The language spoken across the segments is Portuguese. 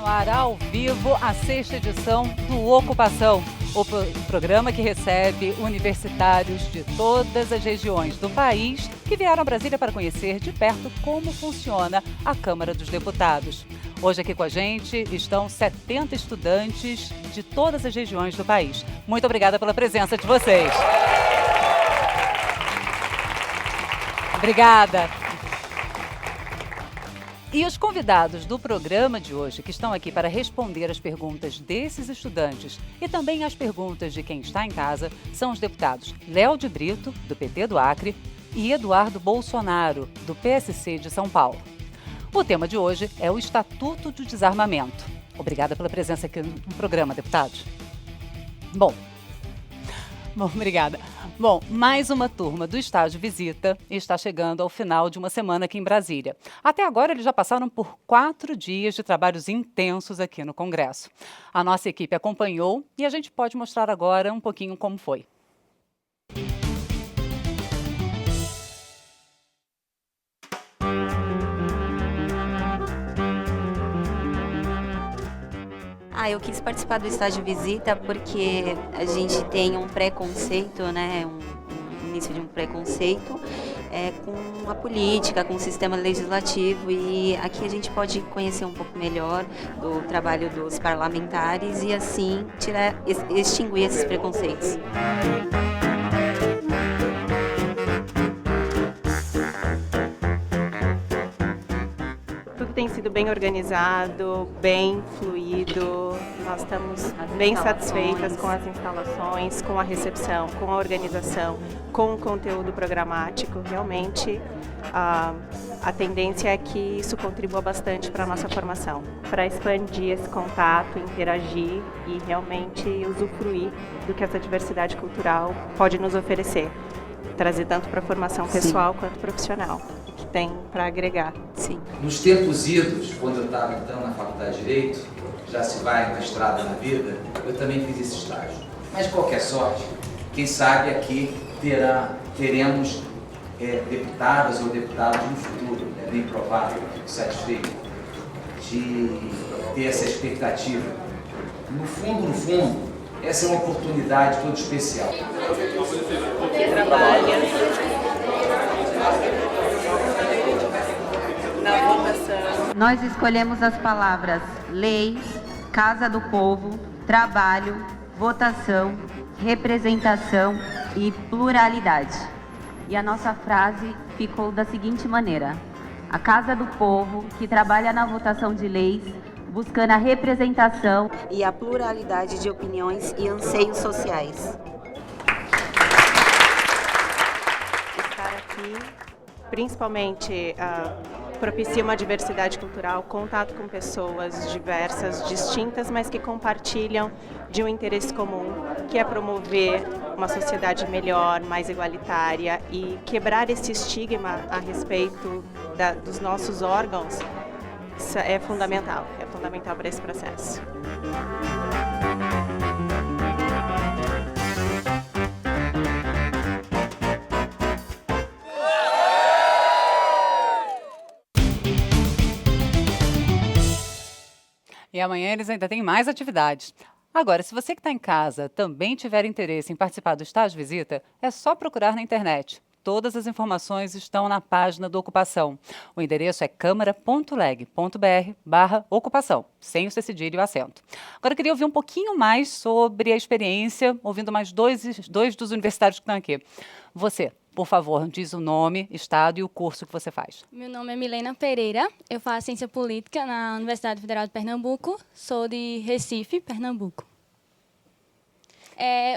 ar ao vivo a sexta edição do Ocupação, o programa que recebe universitários de todas as regiões do país que vieram a Brasília para conhecer de perto como funciona a Câmara dos Deputados. Hoje aqui com a gente estão 70 estudantes de todas as regiões do país. Muito obrigada pela presença de vocês. Obrigada. E os convidados do programa de hoje, que estão aqui para responder as perguntas desses estudantes e também as perguntas de quem está em casa, são os deputados Léo de Brito, do PT do Acre, e Eduardo Bolsonaro, do PSC de São Paulo. O tema de hoje é o Estatuto do Desarmamento. Obrigada pela presença aqui no programa, deputados. Bom, obrigada. Bom, mais uma turma do estágio Visita está chegando ao final de uma semana aqui em Brasília. Até agora, eles já passaram por 4 dias de trabalhos intensos aqui no Congresso. A nossa equipe acompanhou e a gente pode mostrar agora um pouquinho como foi. Eu quis participar do estágio Visita porque a gente tem um preconceito, né, um início de um preconceito com a política, com o sistema legislativo, e aqui a gente pode conhecer um pouco melhor do trabalho dos parlamentares e assim extinguir esses preconceitos. Tem sido bem organizado, bem fluido, nós estamos bem satisfeitas com as instalações, com a recepção, com a organização, com o conteúdo programático. Realmente, a tendência é que isso contribua bastante para a nossa formação, para expandir esse contato, interagir e realmente usufruir do que essa diversidade cultural pode nos oferecer, trazer tanto para a formação pessoal quanto profissional. Que tem para agregar. Sim. Nos tempos idos, quando eu estava então na faculdade de Direito, já se vai na estrada da vida, eu também fiz esse estágio. Mas de qualquer sorte, quem sabe aqui teremos deputadas ou deputados no futuro, é bem provável, fico satisfeito de ter essa expectativa. No fundo, essa é uma oportunidade toda especial. Nós escolhemos as palavras leis, casa do povo, trabalho, votação, representação e pluralidade. E a nossa frase ficou da seguinte maneira: a casa do povo que trabalha na votação de leis, buscando a representação e a pluralidade de opiniões e anseios sociais. Estar aqui, principalmente, propicia uma diversidade cultural, contato com pessoas diversas, distintas, mas que compartilham de um interesse comum, que é promover uma sociedade melhor, mais igualitária, e quebrar esse estigma a respeito dos nossos órgãos. Isso é fundamental para esse processo. E amanhã eles ainda têm mais atividades. Agora, se você que está em casa também tiver interesse em participar do estágio Visita, é só procurar na internet. Todas as informações estão na página do Ocupação. O endereço é câmara.leg.br/ocupação, sem o cedilha e o acento. Agora, eu queria ouvir um pouquinho mais sobre a experiência, ouvindo mais dois dos universitários que estão aqui. Você, por favor, diz o nome, estado e o curso que você faz. Meu nome é Milena Pereira, eu faço Ciência Política na Universidade Federal de Pernambuco, sou de Recife, Pernambuco.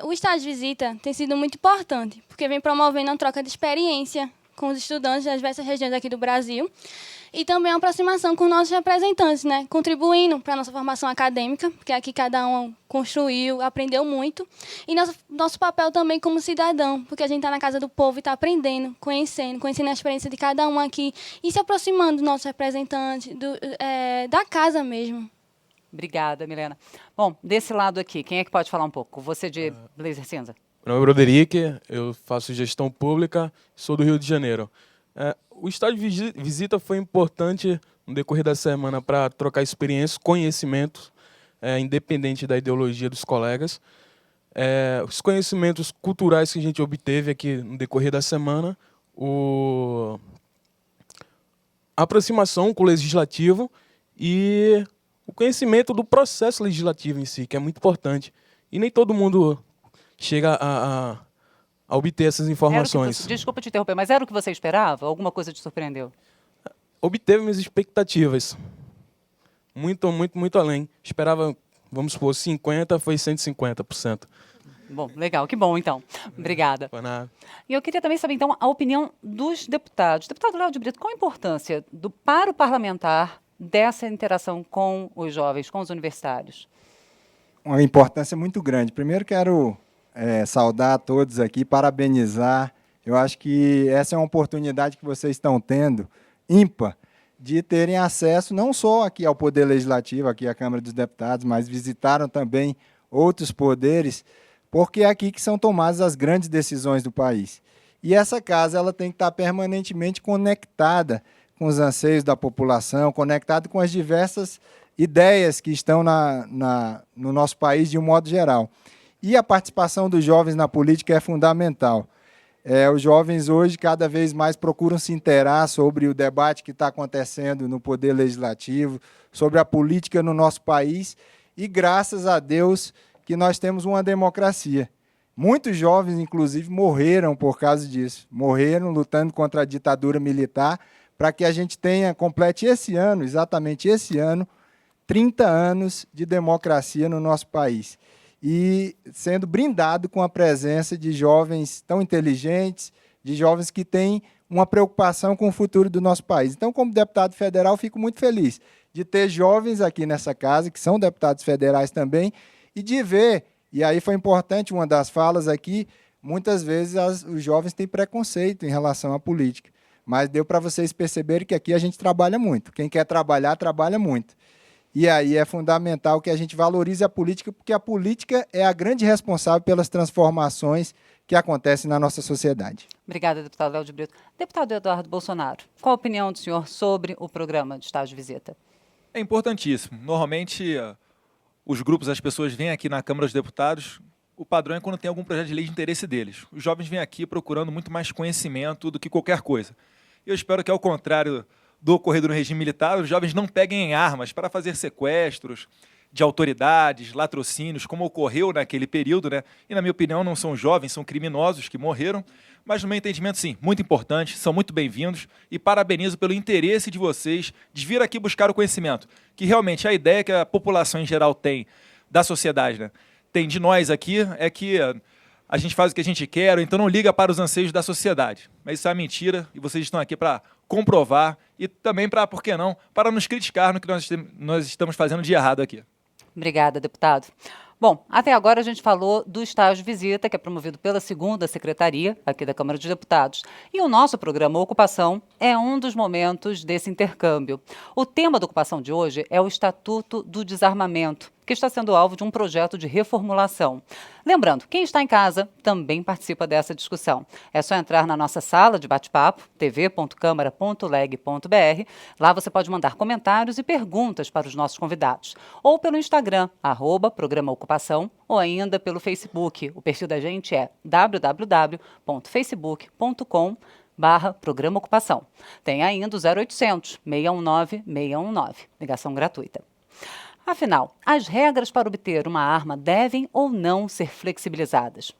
O estágio Visita tem sido muito importante, porque vem promovendo uma troca de experiência com os estudantes das diversas regiões aqui do Brasil e também uma aproximação com nossos representantes, né? Contribuindo para a nossa formação acadêmica, porque aqui cada um construiu, aprendeu muito, e nosso papel também como cidadão, porque a gente está na casa do povo e está aprendendo, conhecendo a experiência de cada um aqui e se aproximando dos nossos representantes, da casa mesmo. Obrigada, Milena. Bom, desse lado aqui, quem é que pode falar um pouco? Você de blazer cinza. Meu nome é Broderick, eu faço gestão pública, sou do Rio de Janeiro. O estágio Visita foi importante no decorrer da semana para trocar experiências, conhecimentos, independente da ideologia dos colegas. Os conhecimentos culturais que a gente obteve aqui no decorrer da semana, a aproximação com o legislativo e o conhecimento do processo legislativo em si, que é muito importante. E nem todo mundo chega a obter essas informações. Desculpa te interromper, mas era o que você esperava? Alguma coisa te surpreendeu? Obteve minhas expectativas. Muito, muito, muito além. Esperava, vamos supor, 50%, foi 150%. Bom, legal, que bom então. Obrigada. Foi nada. E eu queria também saber, então, a opinião dos deputados. Deputado Léo de Brito, qual a importância para o parlamentar dessa interação com os jovens, com os universitários? Uma importância muito grande. Primeiro quero saudar a todos aqui, parabenizar. Eu acho que essa é uma oportunidade que vocês estão tendo, ímpar, de terem acesso não só aqui ao Poder Legislativo, aqui à Câmara dos Deputados, mas visitaram também outros poderes, porque é aqui que são tomadas as grandes decisões do país. E essa casa ela tem que estar permanentemente conectada com os anseios da população, conectada com as diversas ideias que estão no nosso país de um modo geral. E a participação dos jovens na política é fundamental. Os jovens hoje cada vez mais procuram se inteirar sobre o debate que está acontecendo no Poder Legislativo, sobre a política no nosso país, e graças a Deus que nós temos uma democracia. Muitos jovens, inclusive, morreram por causa disso, morreram lutando contra a ditadura militar, para que a gente complete esse ano, exatamente esse ano, 30 anos de democracia no nosso país. E sendo brindado com a presença de jovens tão inteligentes, de jovens que têm uma preocupação com o futuro do nosso país. Então, como deputado federal, fico muito feliz de ter jovens aqui nessa casa, que são deputados federais também, e de ver, e aí foi importante uma das falas aqui, muitas vezes os jovens têm preconceito em relação à política, mas deu para vocês perceberem que aqui a gente trabalha muito. Quem quer trabalhar, trabalha muito. E aí é fundamental que a gente valorize a política, porque a política é a grande responsável pelas transformações que acontecem na nossa sociedade. Obrigada, deputado Léo de Brito. Deputado Eduardo Bolsonaro, qual a opinião do senhor sobre o programa de estágio de visita? É importantíssimo. Normalmente, os grupos, as pessoas vêm aqui na Câmara dos Deputados, o padrão é quando tem algum projeto de lei de interesse deles. Os jovens vêm aqui procurando muito mais conhecimento do que qualquer coisa. Eu espero que, ao contrário do ocorrido no regime militar, os jovens não peguem em armas para fazer sequestros de autoridades, latrocínios, como ocorreu naquele período, né? E, na minha opinião, não são jovens, são criminosos que morreram, mas, no meu entendimento, sim, muito importante, são muito bem-vindos e parabenizo pelo interesse de vocês de vir aqui buscar o conhecimento, que realmente a ideia que a população em geral tem da sociedade, né? Tem de nós aqui, é que a gente faz o que a gente quer, ou então não liga para os anseios da sociedade. Mas isso é uma mentira e vocês estão aqui para comprovar e também para, por que não, para nos criticar no que nós estamos fazendo de errado aqui. Obrigada, deputado. Bom, até agora a gente falou do estágio de visita, que é promovido pela 2ª Secretaria, aqui da Câmara dos Deputados. E o nosso programa Ocupação é um dos momentos desse intercâmbio. O tema da ocupação de hoje é o Estatuto do Desarmamento, que está sendo alvo de um projeto de reformulação. Lembrando, quem está em casa também participa dessa discussão. É só entrar na nossa sala de bate-papo, tv.câmara.leg.br. Lá você pode mandar comentários e perguntas para os nossos convidados. Ou pelo Instagram, @Programa Ocupação, ou ainda pelo Facebook. O perfil da gente é www.facebook.com/Programa Ocupação. Tem ainda o 0800 619 619, ligação gratuita. Afinal, as regras para obter uma arma devem ou não ser flexibilizadas?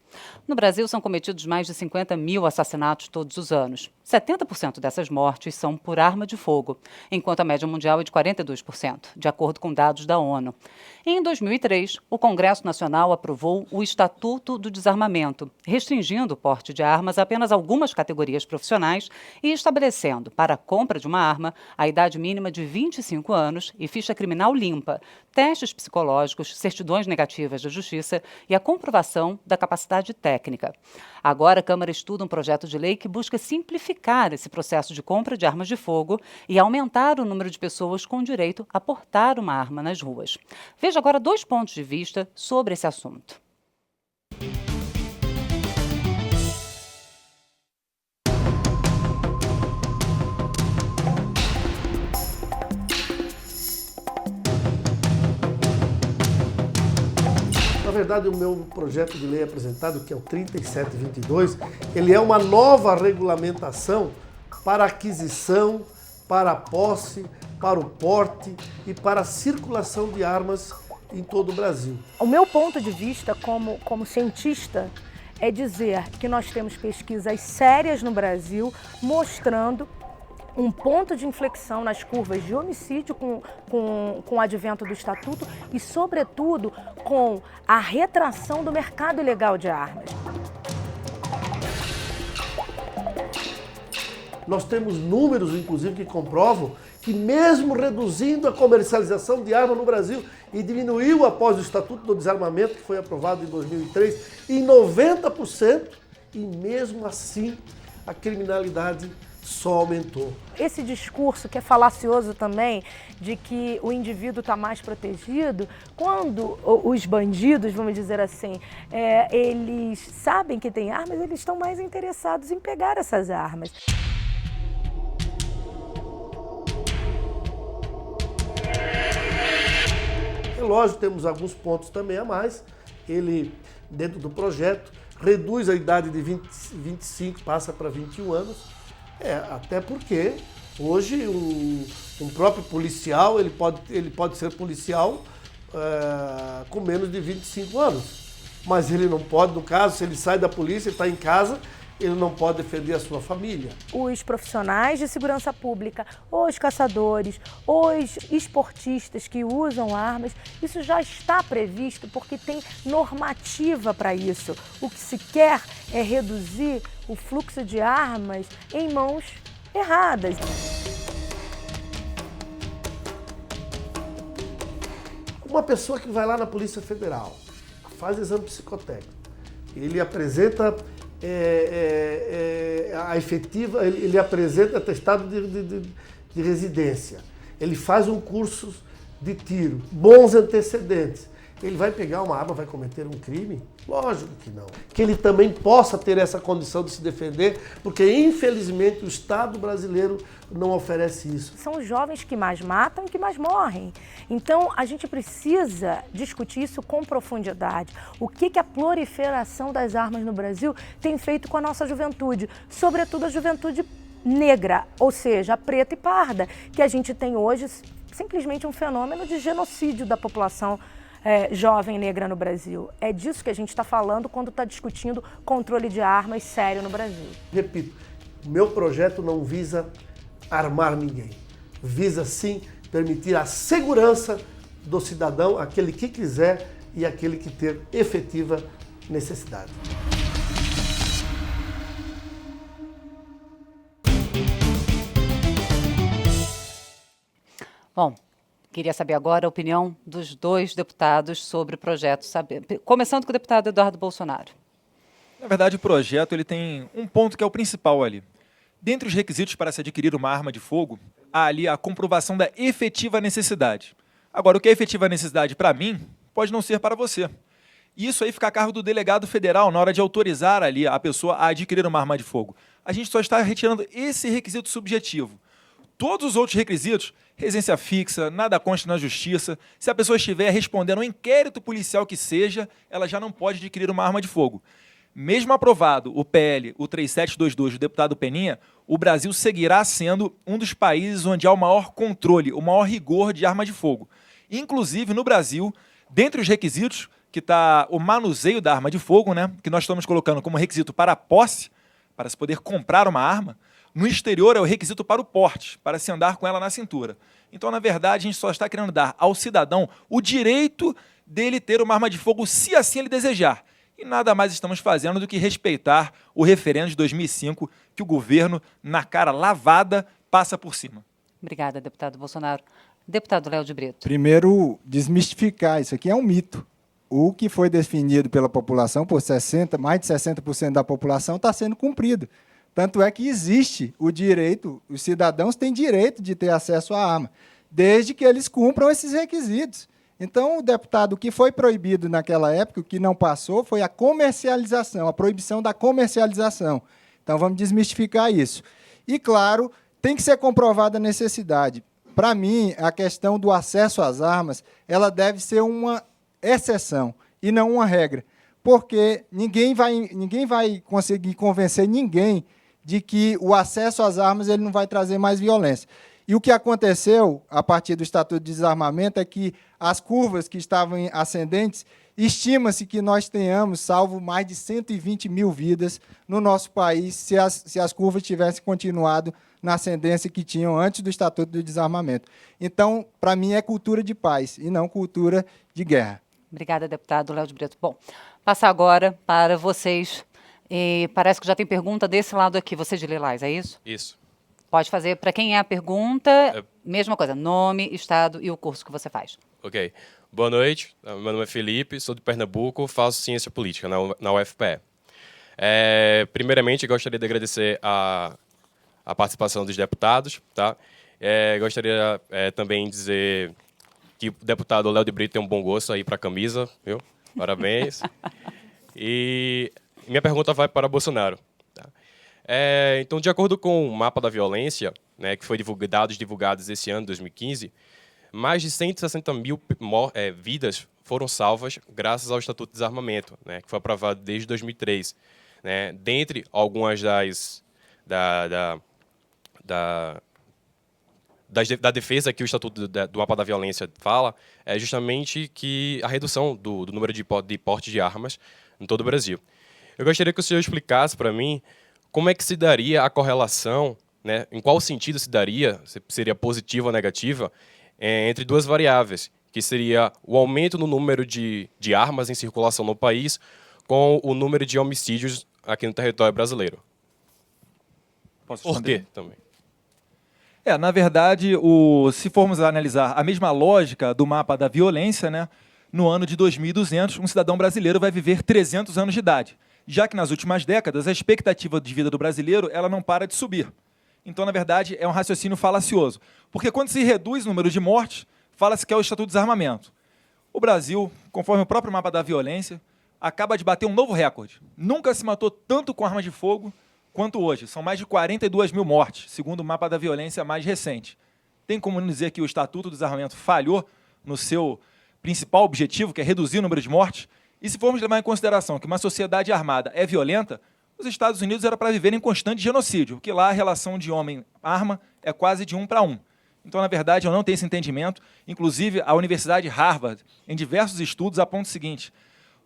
No Brasil, são cometidos mais de 50 mil assassinatos todos os anos. 70% dessas mortes são por arma de fogo, enquanto a média mundial é de 42%, de acordo com dados da ONU. Em 2003, o Congresso Nacional aprovou o Estatuto do Desarmamento, restringindo o porte de armas a apenas algumas categorias profissionais e estabelecendo, para a compra de uma arma, a idade mínima de 25 anos e ficha criminal limpa, testes psicológicos, certidões negativas da Justiça e a comprovação da capacidade técnica. Agora, a Câmara estuda um projeto de lei que busca simplificar esse processo de compra de armas de fogo e aumentar o número de pessoas com direito a portar uma arma nas ruas. Veja agora 2 pontos de vista sobre esse assunto. Na verdade, o meu projeto de lei apresentado, que é o 3722, ele é uma nova regulamentação para aquisição, para a posse, para o porte e para a circulação de armas em todo o Brasil. O meu ponto de vista como cientista é dizer que nós temos pesquisas sérias no Brasil mostrando um ponto de inflexão nas curvas de homicídio com o advento do Estatuto e, sobretudo, com a retração do mercado ilegal de armas. Nós temos números, inclusive, que comprovam que mesmo reduzindo a comercialização de armas no Brasil e diminuiu após o Estatuto do Desarmamento, que foi aprovado em 2003, em 90%, e mesmo assim a criminalidade só aumentou. Esse discurso que é falacioso também, de que o indivíduo está mais protegido, quando os bandidos, vamos dizer assim, eles sabem que tem armas, eles estão mais interessados em pegar essas armas. É lógico, temos alguns pontos também a mais. Ele, dentro do projeto, reduz a idade de 25, passa para 21 anos. Até porque hoje um próprio policial, ele pode ser policial com menos de 25 anos. Mas ele não pode, no caso, se ele sai da polícia e está em casa, ele não pode defender a sua família. Os profissionais de segurança pública, os caçadores, os esportistas que usam armas, isso já está previsto porque tem normativa para isso. O que se quer é reduzir o fluxo de armas em mãos erradas. Uma pessoa que vai lá na Polícia Federal, faz exame psicotécnico, ele apresenta a efetiva, ele apresenta atestado de residência, ele faz um curso de tiro, bons antecedentes. Ele vai pegar uma arma, vai cometer um crime? Lógico que não. Que ele também possa ter essa condição de se defender, porque infelizmente o Estado brasileiro não oferece isso. São os jovens que mais matam e que mais morrem. Então a gente precisa discutir isso com profundidade. O que a proliferação das armas no Brasil tem feito com a nossa juventude, sobretudo a juventude negra, ou seja, a preta e parda, que a gente tem hoje simplesmente um fenômeno de genocídio da população jovem negra no Brasil. É disso que a gente está falando quando está discutindo controle de armas sério no Brasil. Repito, meu projeto não visa armar ninguém. Visa sim permitir a segurança do cidadão, aquele que quiser e aquele que ter efetiva necessidade. Bom, queria saber agora a opinião dos dois deputados sobre o projeto, começando com o deputado Eduardo Bolsonaro. Na verdade, o projeto ele tem um ponto que é o principal ali. Dentre os requisitos para se adquirir uma arma de fogo, há ali a comprovação da efetiva necessidade. Agora, o que é efetiva necessidade para mim, pode não ser para você. Isso aí fica a cargo do delegado federal na hora de autorizar ali a pessoa a adquirir uma arma de fogo. A gente só está retirando esse requisito subjetivo. Todos os outros requisitos, residência fixa, nada consta na justiça, se a pessoa estiver respondendo a um inquérito policial que seja, ela já não pode adquirir uma arma de fogo. Mesmo aprovado o PL, o 3722 do deputado Peninha, o Brasil seguirá sendo um dos países onde há o maior controle, o maior rigor de arma de fogo. Inclusive, no Brasil, dentre os requisitos, que está o manuseio da arma de fogo, né, que nós estamos colocando como requisito para a posse, para se poder comprar uma arma, no exterior é o requisito para o porte, para se andar com ela na cintura. Então, na verdade, a gente só está querendo dar ao cidadão o direito dele ter uma arma de fogo, se assim ele desejar. E nada mais estamos fazendo do que respeitar o referendo de 2005, que o governo, na cara lavada, passa por cima. Obrigada, deputado Bolsonaro. Deputado Léo de Brito. Primeiro, desmistificar, isso aqui é um mito. O que foi definido pela população, por mais de 60% da população, está sendo cumprido. Tanto é que existe o direito, os cidadãos têm direito de ter acesso à arma, desde que eles cumpram esses requisitos. Então, o deputado, o que foi proibido naquela época, o que não passou, foi a comercialização, a proibição da comercialização. Então, vamos desmistificar isso. E, claro, tem que ser comprovada a necessidade. Para mim, a questão do acesso às armas, ela deve ser uma exceção e não uma regra. Porque ninguém vai conseguir convencer ninguém de que o acesso às armas ele não vai trazer mais violência. E o que aconteceu, a partir do Estatuto de Desarmamento, é que as curvas que estavam ascendentes, estima-se que nós tenhamos salvo mais de 120 mil vidas no nosso país se as curvas tivessem continuado na ascendência que tinham antes do Estatuto do Desarmamento. Então, para mim, é cultura de paz e não cultura de guerra. Obrigada, deputado Léo de Brito. Bom, passar agora para vocês. E parece que já tem pergunta desse lado aqui. Você de Lilás, é isso? Isso. Pode fazer para quem é a pergunta, mesma coisa, nome, estado e o curso que você faz. Ok. Boa noite, meu nome é Felipe, sou de Pernambuco, faço ciência política na UFPE. Primeiramente, gostaria de agradecer a participação dos deputados. Tá? Gostaria também de dizer que o deputado Léo de Brito tem um bom gosto aí para a camisa, viu? Parabéns. E minha pergunta vai para Bolsonaro. Tá? Então, de acordo com o mapa da violência, né, que foi dados divulgados esse ano, 2015, mais de 160 mil vidas foram salvas graças ao Estatuto de Desarmamento, né, que foi aprovado desde 2003. Né? Dentre algumas da defesa que o Estatuto do Mapa da Violência fala, é justamente que a redução do número de porte de armas em todo o Brasil. Eu gostaria que o senhor explicasse para mim como é que se daria a correlação, né, em qual sentido se daria, se seria positiva ou negativa, entre duas variáveis, que seria o aumento no número de armas em circulação no país com o número de homicídios aqui no território brasileiro. Posso Por responder? quê também? Na verdade, se formos analisar a mesma lógica do mapa da violência, né, no ano de 2200, um cidadão brasileiro vai viver 300 anos de idade, já que nas últimas décadas a expectativa de vida do brasileiro ela não para de subir. Então, na verdade, é um raciocínio falacioso, porque quando se reduz o número de mortes, fala-se que é o Estatuto de Desarmamento. O Brasil, conforme o próprio mapa da violência, acaba de bater um novo recorde. Nunca se matou tanto com armas de fogo quanto hoje. São mais de 42 mil mortes, segundo o mapa da violência mais recente. Tem como dizer que o Estatuto do Desarmamento falhou no seu principal objetivo, que é reduzir o número de mortes? E se formos levar em consideração que uma sociedade armada é violenta, os Estados Unidos era para viver em constante genocídio, porque lá a relação de homem-arma é quase de 1 para 1. Então, na verdade, eu não tenho esse entendimento. Inclusive, a Universidade Harvard, em diversos estudos, aponta o seguinte: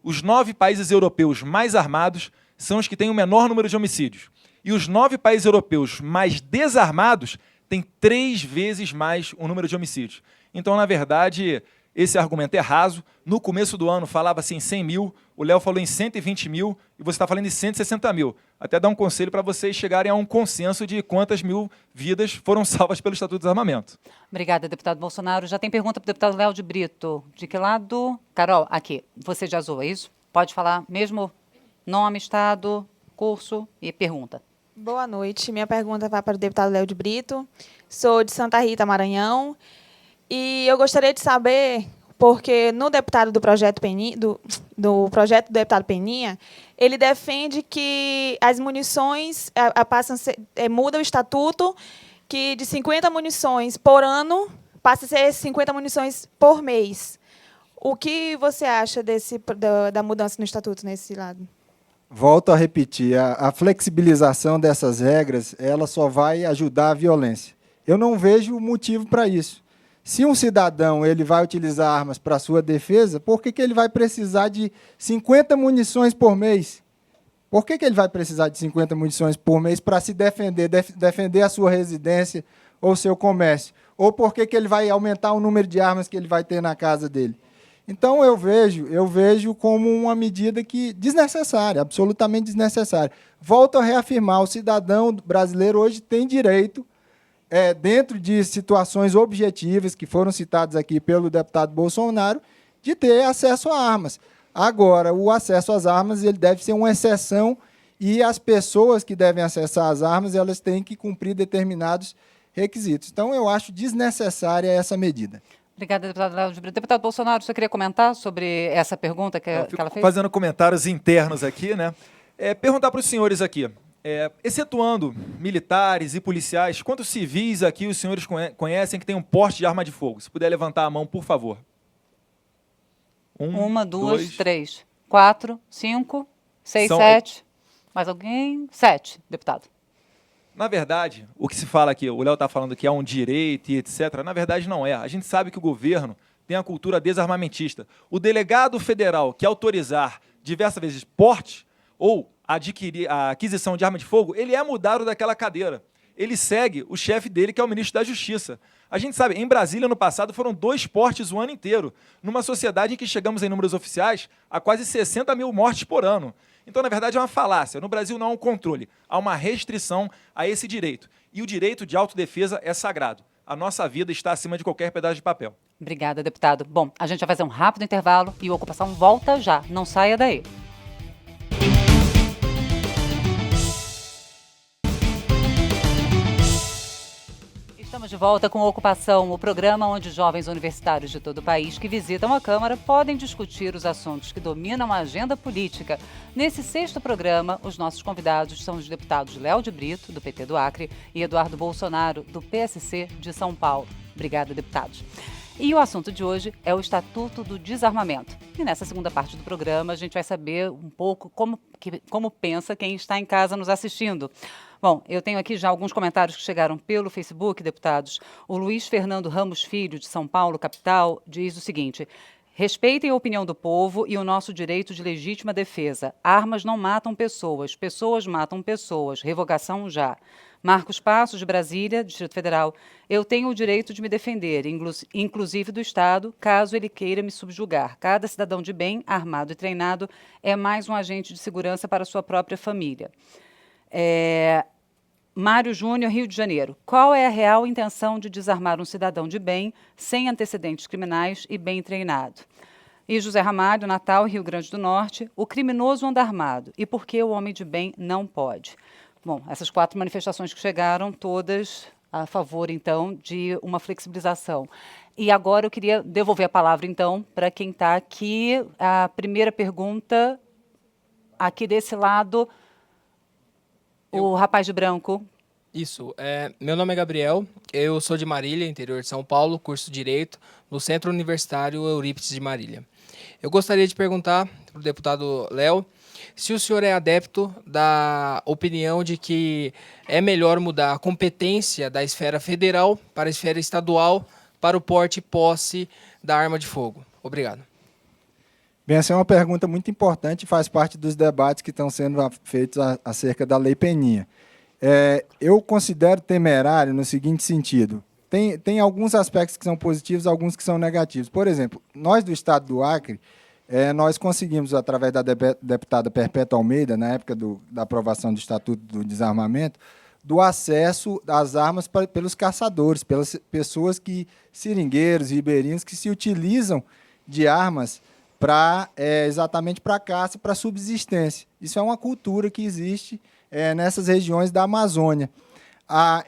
os 9 países europeus mais armados são os que têm o menor número de homicídios. E os 9 países europeus mais desarmados têm 3 vezes mais o número de homicídios. Então, na verdade, esse argumento é raso. No começo do ano falava-se em 100 mil, o Léo falou em 120 mil e você está falando em 160 mil. Até dar um conselho para vocês chegarem a um consenso de quantas mil vidas foram salvas pelo Estatuto de Desarmamento. Obrigada, deputado Bolsonaro. Já tem pergunta para o deputado Léo de Brito. De que lado? Carol, aqui. Você de azul, é isso? Pode falar mesmo nome, estado, curso e pergunta. Boa noite. Minha pergunta vai para o deputado Léo de Brito. Sou de Santa Rita, Maranhão. E eu gostaria de saber, porque no deputado do projeto do projeto do deputado Peninha, ele defende que as munições muda o estatuto, que de 50 munições por ano passa a ser 50 munições por mês. O que você acha da mudança no estatuto nesse lado? Volto a repetir, a flexibilização dessas regras, ela só vai ajudar a violência. Eu não vejo motivo para isso. Se um cidadão ele vai utilizar armas para sua defesa, por que ele vai precisar de 50 munições por mês? Por que ele vai precisar de 50 munições por mês para se defender, defender a sua residência ou seu comércio? Ou por que ele vai aumentar o número de armas que ele vai ter na casa dele? Então, eu vejo como uma medida desnecessária, absolutamente desnecessária. Volto a reafirmar, o cidadão brasileiro hoje tem direito, dentro de situações objetivas que foram citadas aqui pelo deputado Bolsonaro, de ter acesso a armas. Agora, o acesso às armas ele deve ser uma exceção e as pessoas que devem acessar as armas elas têm que cumprir determinados requisitos. Então, eu acho desnecessária essa medida. Obrigada, deputado Léo de Brito. Deputado Bolsonaro, você queria comentar sobre essa pergunta que ela fez? Fazendo comentários internos aqui, né? Perguntar para os senhores aqui, excetuando militares e policiais, quantos civis aqui os senhores conhecem que têm um porte de arma de fogo? Se puder levantar a mão, por favor. Uma, duas, três, 4, 5, 6, São- 7. Mais alguém? 7, deputado. Na verdade, o que se fala aqui, o Léo está falando que é um direito e etc., na verdade não é. A gente sabe que o governo tem a cultura desarmamentista. O delegado federal que autorizar diversas vezes porte ou adquirir a aquisição de arma de fogo, ele é mudado daquela cadeira. Ele segue o chefe dele, que é o ministro da Justiça. A gente sabe, em Brasília, no passado, foram 2 portes o ano inteiro, numa sociedade em que chegamos em números oficiais a quase 60 mil mortes por ano. Então, na verdade, é uma falácia. No Brasil não há um controle, há uma restrição a esse direito. E o direito de autodefesa é sagrado. A nossa vida está acima de qualquer pedaço de papel. Obrigada, deputado. Bom, a gente vai fazer um rápido intervalo e o Ocupação volta já. Não saia daí. Estamos de volta com a Ocupação, o programa onde jovens universitários de todo o país que visitam a Câmara podem discutir os assuntos que dominam a agenda política. Nesse 6º programa, os nossos convidados são os deputados Léo de Brito, do PT do Acre, e Eduardo Bolsonaro, do PSC de São Paulo. Obrigada, deputados. E o assunto de hoje é o Estatuto do Desarmamento. E nessa segunda parte do programa, a gente vai saber um pouco como pensa quem está em casa nos assistindo. Bom, eu tenho aqui já alguns comentários que chegaram pelo Facebook, deputados. O Luiz Fernando Ramos Filho, de São Paulo, capital, diz o seguinte: respeitem a opinião do povo e o nosso direito de legítima defesa. Armas não matam pessoas, pessoas matam pessoas. Revogação já. Marcos Passos, de Brasília, Distrito Federal. Eu tenho o direito de me defender, inclusive do Estado, caso ele queira me subjugar. Cada cidadão de bem, armado e treinado, é mais um agente de segurança para sua própria família. Mário Júnior, Rio de Janeiro. Qual é a real intenção de desarmar um cidadão de bem, sem antecedentes criminais e bem treinado? E José Ramalho, Natal, Rio Grande do Norte. O criminoso anda armado. E por que o homem de bem não pode? Bom, essas 4 manifestações que chegaram, todas a favor, então, de uma flexibilização. E agora eu queria devolver a palavra, então, para quem está aqui. A primeira pergunta, aqui desse lado, o rapaz de branco. Isso. Meu nome é Gabriel, eu sou de Marília, interior de São Paulo, curso Direito, no Centro Universitário Eurípides de Marília. Eu gostaria de perguntar para o deputado Léo se o senhor é adepto da opinião de que é melhor mudar a competência da esfera federal para a esfera estadual para o porte e posse da arma de fogo. Obrigado. Bem, essa é uma pergunta muito importante e faz parte dos debates que estão sendo feitos acerca da Lei Peninha. Eu considero temerário no seguinte sentido: tem alguns aspectos que são positivos, alguns que são negativos. Por exemplo, nós do Estado do Acre, nós conseguimos, através da deputada Perpétua Almeida, na época da aprovação do Estatuto do Desarmamento, do acesso às armas pelos caçadores, pelas pessoas seringueiros, ribeirinhos, que se utilizam de armas exatamente para caça, para subsistência. Isso é uma cultura que existe nessas regiões da Amazônia.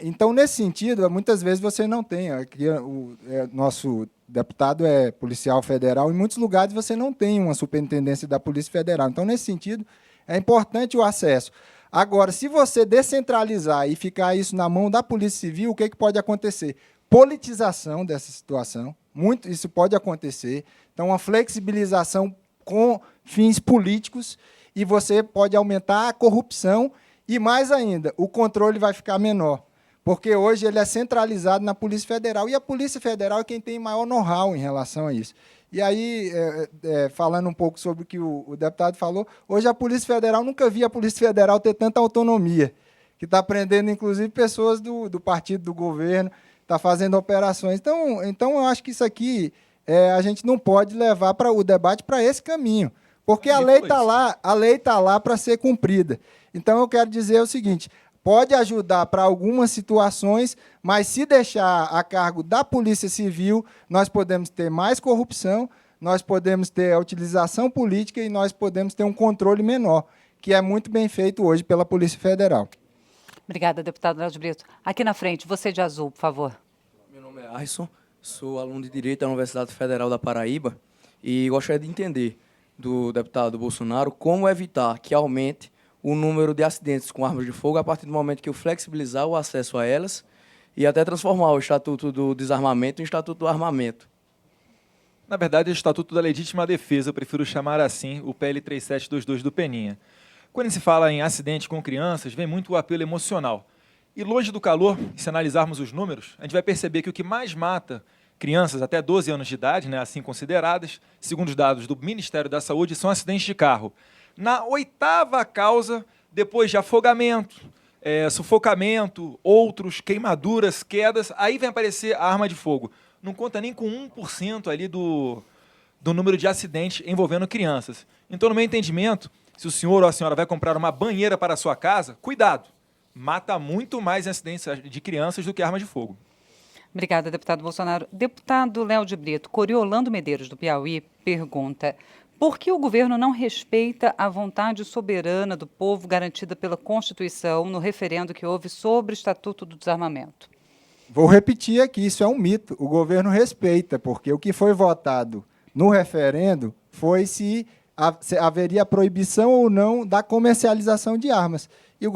Então, nesse sentido, muitas vezes você não tem. Aqui, nosso deputado é policial federal, em muitos lugares você não tem uma superintendência da Polícia Federal. Então, nesse sentido, é importante o acesso. Agora, se você descentralizar e ficar isso na mão da Polícia Civil, o que pode acontecer? Politização dessa situação. Isso pode acontecer. Então, uma flexibilização com fins políticos, e você pode aumentar a corrupção e, mais ainda, o controle vai ficar menor, porque hoje ele é centralizado na Polícia Federal, e a Polícia Federal é quem tem maior know-how em relação a isso. E aí, falando um pouco sobre o que o deputado falou, hoje a Polícia Federal, nunca vi a Polícia Federal ter tanta autonomia, que está prendendo, inclusive, pessoas do partido do governo, está fazendo operações. Então, eu acho que isso aqui a gente não pode levar o debate para esse caminho, porque a lei está lá para ser cumprida. Então, eu quero dizer o seguinte: pode ajudar para algumas situações, mas se deixar a cargo da Polícia Civil, nós podemos ter mais corrupção, nós podemos ter a utilização política e nós podemos ter um controle menor, que é muito bem feito hoje pela Polícia Federal. Obrigada, deputado Léo de Brito. Aqui na frente, você de azul, por favor. Meu nome é Arson, sou aluno de Direito da Universidade Federal da Paraíba e gostaria de entender do deputado Bolsonaro como evitar que aumente o número de acidentes com armas de fogo a partir do momento que eu flexibilizar o acesso a elas e até transformar o Estatuto do Desarmamento em Estatuto do Armamento. Na verdade, é o Estatuto da Legítima Defesa, eu prefiro chamar assim o PL 3722 do Peninha. Quando se fala em acidente com crianças, vem muito o apelo emocional. E longe do calor, se analisarmos os números, a gente vai perceber que o que mais mata crianças até 12 anos de idade, né, assim consideradas, segundo os dados do Ministério da Saúde, são acidentes de carro. Na 8ª causa, depois de afogamento, sufocamento, outros, queimaduras, quedas, aí vem aparecer a arma de fogo. Não conta nem com 1% ali do número de acidentes envolvendo crianças. Então, no meu entendimento, se o senhor ou a senhora vai comprar uma banheira para a sua casa, cuidado, mata muito mais acidentes de crianças do que arma de fogo. Obrigada, deputado Bolsonaro. Deputado Léo de Brito, Coriolando Medeiros, do Piauí, pergunta: por que o governo não respeita a vontade soberana do povo garantida pela Constituição no referendo que houve sobre o Estatuto do Desarmamento? Vou repetir aqui, isso é um mito. O governo respeita, porque o que foi votado no referendo foi se haveria proibição ou não da comercialização de armas. E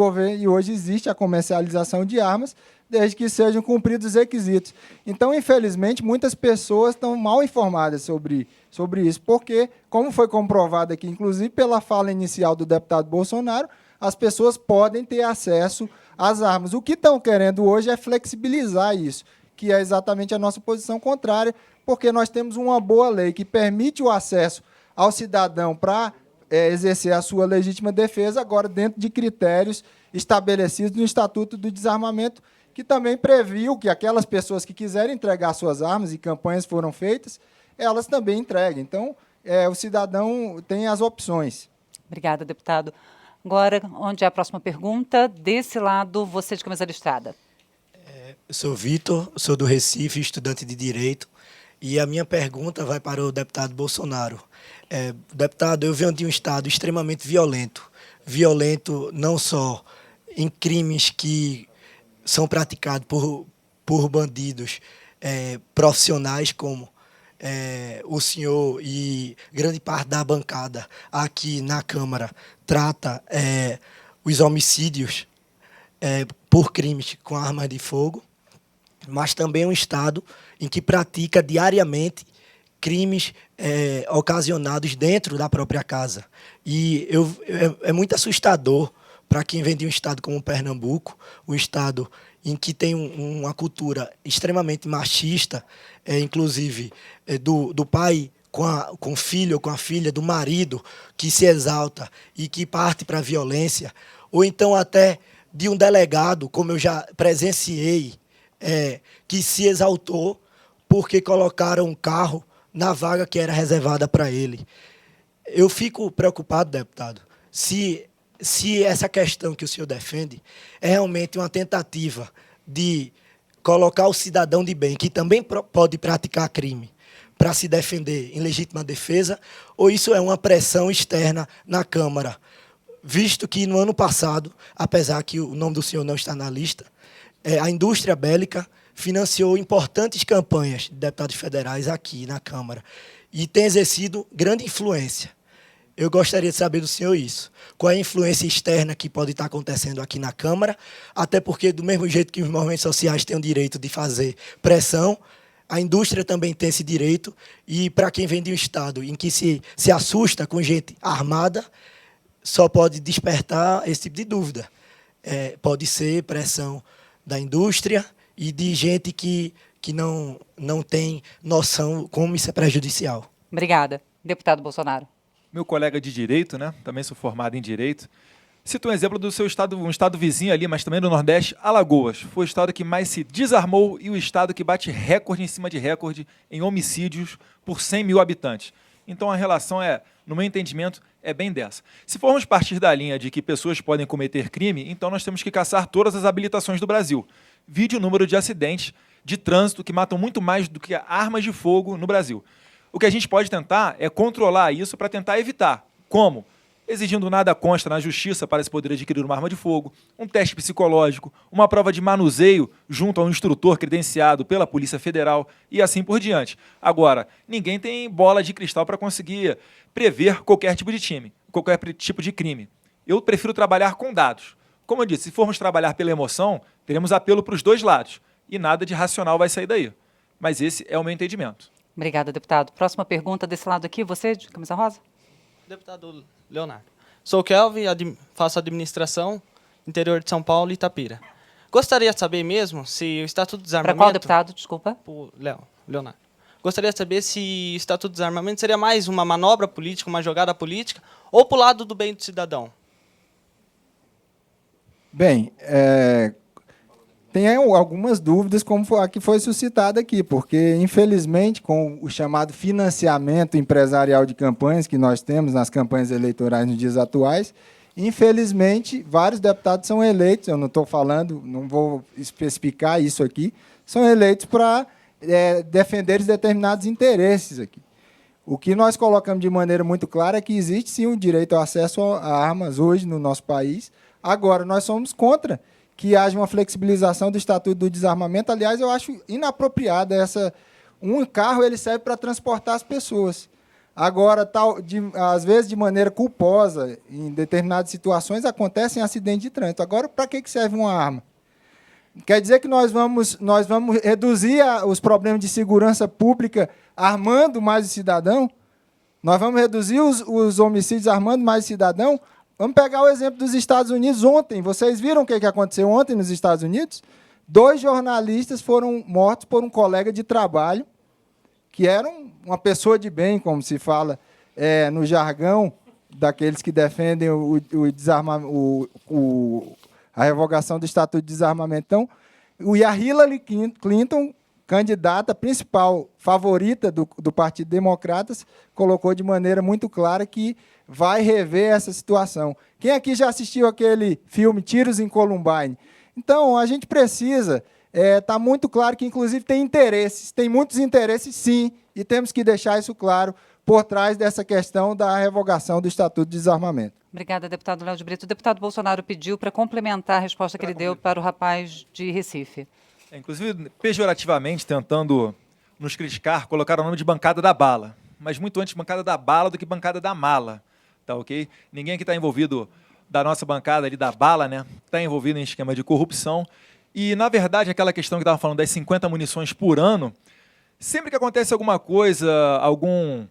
hoje existe a comercialização de armas, desde que sejam cumpridos os requisitos. Então, infelizmente, muitas pessoas estão mal informadas sobre isso, porque, como foi comprovado aqui, inclusive pela fala inicial do deputado Bolsonaro, as pessoas podem ter acesso às armas. O que estão querendo hoje é flexibilizar isso, que é exatamente a nossa posição contrária, porque nós temos uma boa lei que permite o acesso ao cidadão para exercer a sua legítima defesa, agora dentro de critérios estabelecidos no Estatuto do Desarmamento, que também previu que aquelas pessoas que quiserem entregar suas armas, e campanhas foram feitas, elas também entreguem. Então, o cidadão tem as opções. Obrigada, deputado. Agora, onde é a próxima pergunta? Desse lado, você de camisa listrada. Eu sou Vitor, sou do Recife, estudante de Direito, e a minha pergunta vai para o deputado Bolsonaro. Deputado, eu venho de um estado extremamente violento. Violento não só em crimes que são praticados por bandidos profissionais, como o senhor e grande parte da bancada aqui na Câmara trata os homicídios por crimes com armas de fogo, mas também é um estado em que pratica diariamente crimes ocasionados dentro da própria casa. E é muito assustador para quem vem de um estado como Pernambuco, um estado em que tem uma cultura extremamente machista, inclusive do pai com o filho ou com a filha, do marido, que se exalta e que parte para a violência, ou então até de um delegado, como eu já presenciei, que se exaltou porque colocaram um carro na vaga que era reservada para ele. Eu fico preocupado, deputado, se essa questão que o senhor defende é realmente uma tentativa de colocar o cidadão de bem, que também pode praticar crime, para se defender em legítima defesa, ou isso é uma pressão externa na Câmara, visto que no ano passado, apesar que o nome do senhor não está na lista, a indústria bélica financiou importantes campanhas de deputados federais aqui na Câmara e tem exercido grande influência. Eu gostaria de saber do senhor isso. Qual é a influência externa que pode estar acontecendo aqui na Câmara, até porque, do mesmo jeito que os movimentos sociais têm o direito de fazer pressão, a indústria também tem esse direito, e para quem vem de um estado em que se assusta com gente armada, só pode despertar esse tipo de dúvida. Pode ser pressão da indústria e de gente que não tem noção como isso é prejudicial. Obrigada. Deputado Bolsonaro. Meu colega de Direito, né? Também sou formado em Direito. Cito um exemplo do seu estado, um estado vizinho ali, mas também do Nordeste, Alagoas. Foi o estado que mais se desarmou e o estado que bate recorde em cima de recorde em homicídios por 100 mil habitantes. Então a relação no meu entendimento, é bem dessa. Se formos partir da linha de que pessoas podem cometer crime, então nós temos que caçar todas as habilitações do Brasil. Vide o número de acidentes de trânsito que matam muito mais do que armas de fogo no Brasil. O que a gente pode tentar é controlar isso para tentar evitar. Como? Exigindo nada consta na justiça para se poder adquirir uma arma de fogo, um teste psicológico, uma prova de manuseio junto a um instrutor credenciado pela Polícia Federal e assim por diante. Agora, ninguém tem bola de cristal para conseguir prever qualquer tipo de crime. Eu prefiro trabalhar com dados. Como eu disse, se formos trabalhar pela emoção, teremos apelo para os dois lados e nada de racional vai sair daí. Mas esse é o meu entendimento. Obrigada, deputado. Próxima pergunta desse lado aqui, você, de camisa rosa? Deputado Leonardo. Sou Kelvin, faço administração, interior de São Paulo e Itapira. Gostaria de saber mesmo se o Estatuto do Desarmamento... Para qual deputado, desculpa? Leonardo. Gostaria de saber se o Estatuto do Desarmamento seria mais uma manobra política, uma jogada política, ou para o lado do bem do cidadão? Bem, tem algumas dúvidas, como a que foi suscitada aqui, porque, infelizmente, com o chamado financiamento empresarial de campanhas que nós temos nas campanhas eleitorais nos dias atuais, infelizmente, vários deputados são eleitos, eu não estou falando, não vou especificar isso aqui, são eleitos para defender determinados interesses aqui. O que nós colocamos de maneira muito clara é que existe, sim, um direito ao acesso a armas hoje no nosso país. Agora, nós somos contra que haja uma flexibilização do Estatuto do Desarmamento. Aliás, eu acho inapropriada essa... Um carro ele serve para transportar as pessoas. Agora, às vezes, de maneira culposa, em determinadas situações, acontecem acidentes de trânsito. Agora, para que serve uma arma? Quer dizer que nós vamos reduzir os problemas de segurança pública armando mais o cidadão? Nós vamos reduzir os homicídios armando mais o cidadão? Vamos pegar o exemplo dos Estados Unidos ontem. Vocês viram o que aconteceu ontem nos Estados Unidos? 2 jornalistas foram mortos por um colega de trabalho, que era uma pessoa de bem, como se fala no jargão daqueles que defendem a revogação do Estatuto de Desarmamento. Então, a Hillary Clinton, candidata principal favorita do Partido Democratas, colocou de maneira muito clara que vai rever essa situação. Quem aqui já assistiu aquele filme Tiros em Columbine? Então, a gente precisa estar muito claro que, inclusive, tem muitos interesses, sim, e temos que deixar isso claro por trás dessa questão da revogação do Estatuto de Desarmamento. Obrigada, deputado Léo de Brito. O deputado Bolsonaro pediu para complementar a resposta que ele deu para o rapaz de Recife. Inclusive, pejorativamente, tentando nos criticar, colocaram o nome de bancada da bala. Mas muito antes bancada da bala do que bancada da mala. Tá, ok? Ninguém que está envolvido da nossa bancada ali da bala, né? Está envolvido em esquema de corrupção. E, na verdade, aquela questão que estava falando das 50 munições por ano, sempre que acontece alguma coisa, algum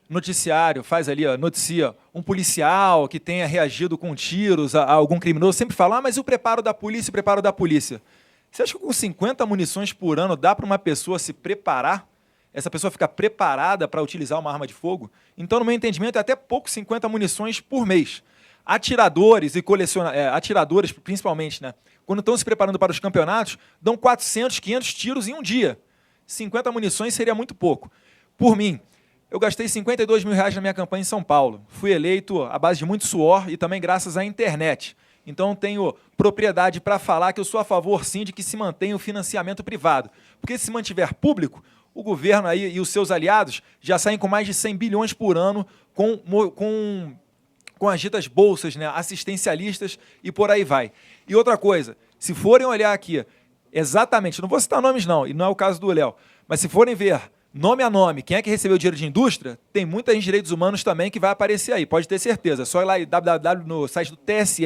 noticiário faz ali, noticia um policial que tenha reagido com tiros a algum criminoso, sempre fala, mas o preparo da polícia, o preparo da polícia. Você acha que com 50 munições por ano dá para uma pessoa se preparar? Essa pessoa fica preparada para utilizar uma arma de fogo? Então, no meu entendimento, é até pouco 50 munições por mês. Atiradores e atiradores, principalmente, né, quando estão se preparando para os campeonatos, dão 400, 500 tiros em um dia. 50 munições seria muito pouco. Por mim, eu gastei R$52 mil na minha campanha em São Paulo. Fui eleito à base de muito suor e também graças à internet. Então, tenho propriedade para falar que eu sou a favor, sim, de que se mantenha o financiamento privado. Porque se mantiver público, o governo aí e os seus aliados já saem com mais de 100 bilhões por ano com as ditas bolsas, né, assistencialistas e por aí vai. E outra coisa, se forem olhar aqui, exatamente, não vou citar nomes não, e não é o caso do Léo, mas se forem ver nome a nome, quem é que recebeu dinheiro de indústria, tem muita gente de direitos humanos também que vai aparecer aí, pode ter certeza. É só ir lá www no site do TSE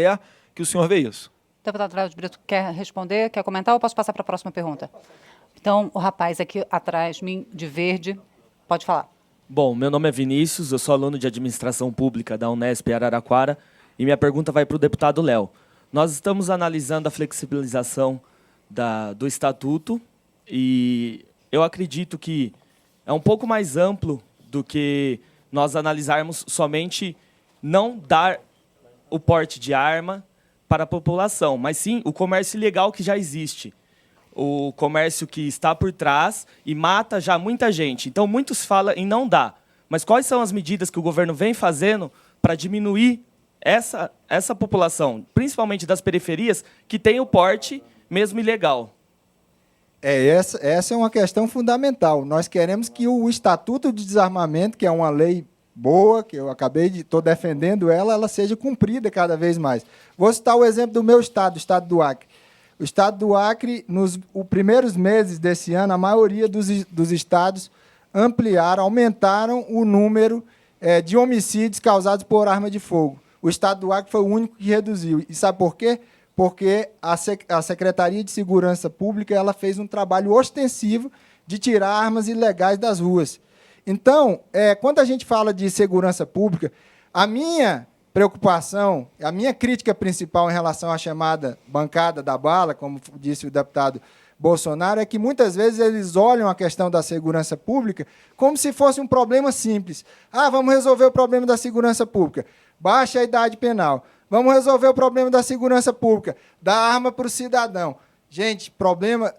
que o senhor vê isso. Deputado Léo de Brito, quer responder, quer comentar ou posso passar para a próxima pergunta? Então, o rapaz aqui atrás, de verde, pode falar. Bom, meu nome é Vinícius, eu sou aluno de Administração Pública da Unesp Araraquara e minha pergunta vai para o deputado Léo. Nós estamos analisando a flexibilização do Estatuto e eu acredito que é um pouco mais amplo do que nós analisarmos somente não dar o porte de arma para a população, mas sim o comércio ilegal que já existe. O comércio que está por trás e mata já muita gente. Então, muitos falam em não dar. Mas quais são as medidas que o governo vem fazendo para diminuir essa população, principalmente das periferias, que tem o porte mesmo ilegal? Essa é uma questão fundamental. Nós queremos que o Estatuto de Desarmamento, que é uma lei boa, que eu estou defendendo ela seja cumprida cada vez mais. Vou citar o exemplo do meu estado, o estado do Acre. O estado do Acre, nos primeiros meses desse ano, a maioria dos estados aumentaram o número de homicídios causados por arma de fogo. O estado do Acre foi o único que reduziu. E sabe por quê? Porque a Secretaria de Segurança Pública ela fez um trabalho ostensivo de tirar armas ilegais das ruas. Então, quando a gente fala de segurança pública, a minha preocupação, a minha crítica principal em relação à chamada bancada da bala, como disse o deputado Bolsonaro, é que muitas vezes eles olham a questão da segurança pública como se fosse um problema simples. Vamos resolver o problema da segurança pública. Baixa a idade penal. Vamos resolver o problema da segurança pública. Dá arma para o cidadão. Gente,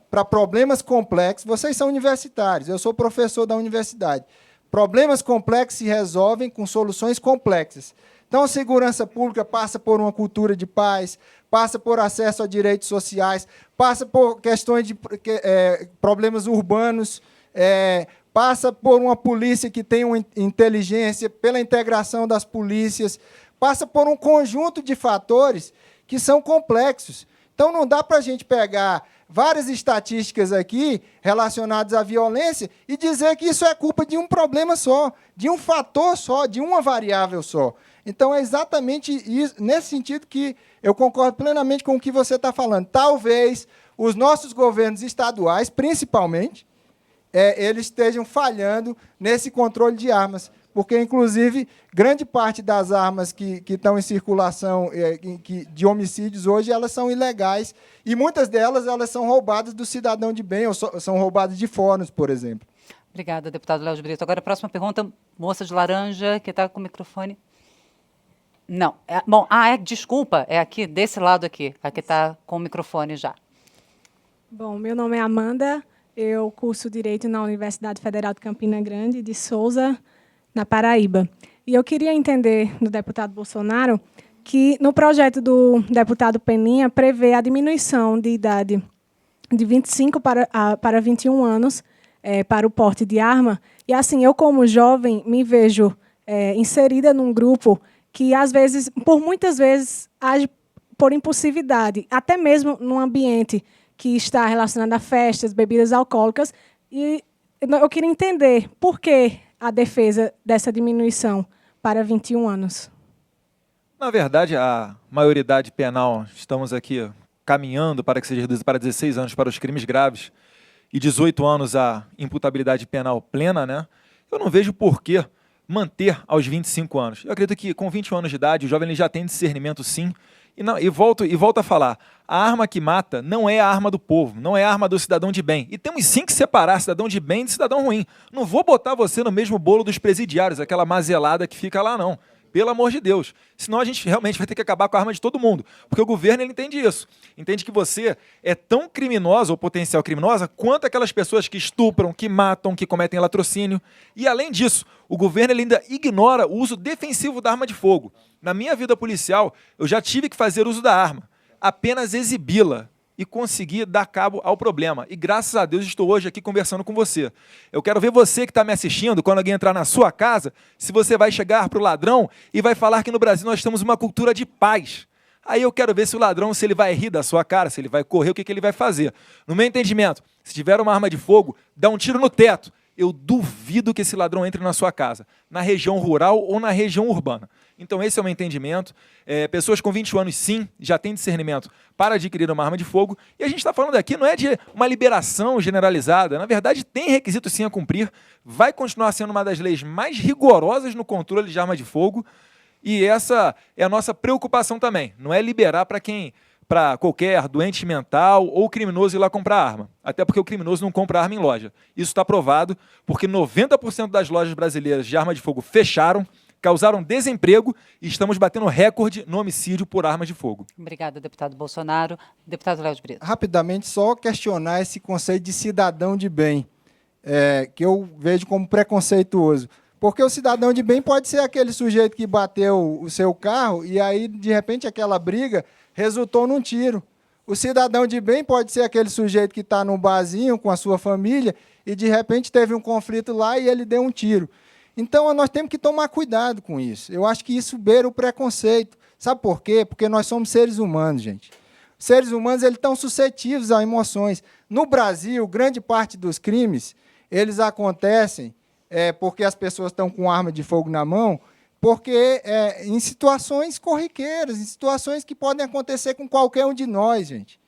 para problemas complexos, vocês são universitários, eu sou professor da universidade. Problemas complexos se resolvem com soluções complexas. Então, a segurança pública passa por uma cultura de paz, passa por acesso a direitos sociais, passa por questões de problemas urbanos, passa por uma polícia que tem uma inteligência, pela integração das polícias, passa por um conjunto de fatores que são complexos. Então, não dá para a gente pegar várias estatísticas aqui relacionadas à violência e dizer que isso é culpa de um problema só, de um fator só, de uma variável só. Então, é exatamente isso, nesse sentido que eu concordo plenamente com o que você está falando. Talvez os nossos governos estaduais, principalmente, eles estejam falhando nesse controle de armas, porque, inclusive, grande parte das armas que estão em circulação de homicídios hoje, elas são ilegais, e muitas delas elas são roubadas do cidadão de bem, ou são roubadas de fóruns, por exemplo. Obrigada, deputado Léo de Brito. Agora, a próxima pergunta, moça de laranja, que está com o microfone. Não. Desculpa, é aqui, desse lado aqui. Aqui está com o microfone já. Bom, meu nome é Amanda, eu curso Direito na Universidade Federal de Campina Grande, de Souza, na Paraíba. E eu queria entender do deputado Bolsonaro que no projeto do deputado Peninha prevê a diminuição de idade de 25 para 21 anos para o porte de arma. E assim, eu como jovem me vejo inserida num grupo que, às vezes, por muitas vezes, age por impulsividade, até mesmo num ambiente que está relacionado a festas, bebidas alcoólicas. E eu queria entender por que a defesa dessa diminuição para 21 anos. Na verdade, a maioridade penal, estamos aqui caminhando para que seja reduzida para 16 anos para os crimes graves e 18 anos a imputabilidade penal plena, né? Eu não vejo por que manter aos 25 anos. Eu acredito que com 21 anos de idade, o jovem ele já tem discernimento, sim. E volto a falar, a arma que mata não é a arma do povo, não é a arma do cidadão de bem. E temos sim que separar cidadão de bem de cidadão ruim. Não vou botar você no mesmo bolo dos presidiários, aquela mazelada que fica lá, não. Pelo amor de Deus. Senão a gente realmente vai ter que acabar com a arma de todo mundo. Porque o governo ele entende isso. Entende que você é tão criminosa ou potencial criminosa quanto aquelas pessoas que estupram, que matam, que cometem latrocínio. E além disso, o governo ele ainda ignora o uso defensivo da arma de fogo. Na minha vida policial, eu já tive que fazer uso da arma. Apenas exibi-la e conseguir dar cabo ao problema. E graças a Deus estou hoje aqui conversando com você. Eu quero ver você que está me assistindo, quando alguém entrar na sua casa, se você vai chegar para o ladrão e vai falar que no Brasil nós temos uma cultura de paz. Aí eu quero ver se o ladrão, se ele vai rir da sua cara, se ele vai correr, o que ele vai fazer. No meu entendimento, se tiver uma arma de fogo, dá um tiro no teto. Eu duvido que esse ladrão entre na sua casa, na região rural ou na região urbana. Então esse é o meu entendimento. Pessoas com 21 anos, sim, já têm discernimento para adquirir uma arma de fogo. E a gente está falando aqui não é de uma liberação generalizada. Na verdade, tem requisito sim a cumprir. Vai continuar sendo uma das leis mais rigorosas no controle de arma de fogo. E essa é a nossa preocupação também. Não é liberar para qualquer doente mental ou criminoso ir lá comprar arma. Até porque o criminoso não compra arma em loja. Isso está provado porque 90% das lojas brasileiras de arma de fogo fecharam, causaram desemprego e estamos batendo recorde no homicídio por armas de fogo. Obrigada, deputado Bolsonaro. Deputado Léo de Brito. Rapidamente, só questionar esse conceito de cidadão de bem, que eu vejo como preconceituoso. Porque o cidadão de bem pode ser aquele sujeito que bateu o seu carro e aí, de repente, aquela briga resultou num tiro. O cidadão de bem pode ser aquele sujeito que está num barzinho com a sua família e, de repente, teve um conflito lá e ele deu um tiro. Então, nós temos que tomar cuidado com isso. Eu acho que isso beira o preconceito. Sabe por quê? Porque nós somos seres humanos, gente. Os seres humanos eles estão suscetíveis a emoções. No Brasil, grande parte dos crimes eles acontecem porque as pessoas estão com arma de fogo na mão, porque em situações corriqueiras, em situações que podem acontecer com qualquer um de nós, gente.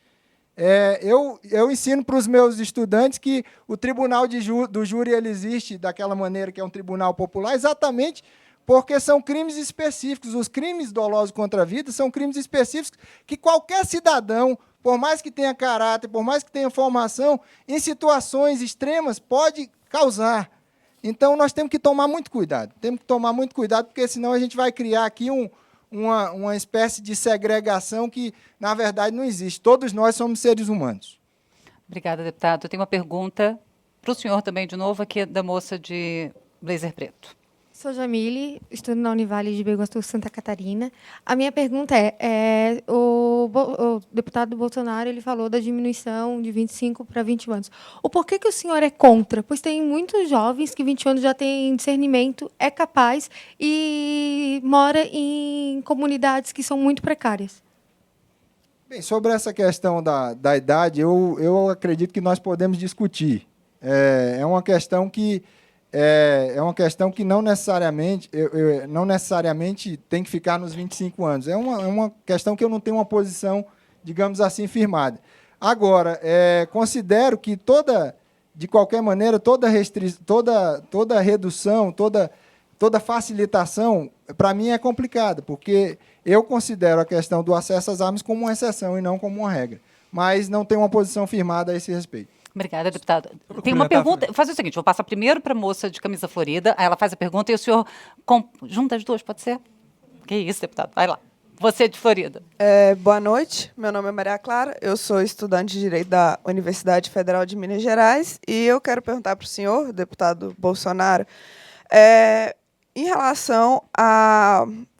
Eu ensino para os meus estudantes que o tribunal do júri ele existe daquela maneira que é um tribunal popular, exatamente porque são crimes específicos. Os crimes dolosos contra a vida são crimes específicos que qualquer cidadão, por mais que tenha caráter, por mais que tenha formação, em situações extremas pode causar. Então, nós temos que tomar muito cuidado. Temos que tomar muito cuidado, porque senão a gente vai criar aqui uma espécie de segregação que, na verdade, não existe. Todos nós somos seres humanos. Obrigada, deputado. Eu tenho uma pergunta para o senhor também, de novo, aqui da moça de blazer preto. Sou Jamile, estudo na Univale de Biguaçu, Santa Catarina. A minha pergunta o deputado Bolsonaro ele falou da diminuição de 25 para 20 anos. O porquê que o senhor é contra? Pois tem muitos jovens que 20 anos já têm discernimento, é capaz e mora em comunidades que são muito precárias. Bem, sobre essa questão da idade, eu acredito que nós podemos discutir. É uma questão que não necessariamente tem que ficar nos 25 anos. É uma questão que eu não tenho uma posição, digamos assim, firmada. Agora, considero que de qualquer maneira, toda redução, toda facilitação, para mim é complicada, porque eu considero a questão do acesso às armas como uma exceção e não como uma regra. Mas não tenho uma posição firmada a esse respeito. Obrigada, deputado. Tem uma pergunta. Vou fazer o seguinte, vou passar primeiro para a moça de camisa florida, aí ela faz a pergunta e o senhor junta as duas, pode ser? Que isso, deputado, vai lá. Você de Florida. Boa noite, meu nome é Maria Clara, eu sou estudante de Direito da Universidade Federal de Minas Gerais e eu quero perguntar para o senhor, deputado Bolsonaro, em relação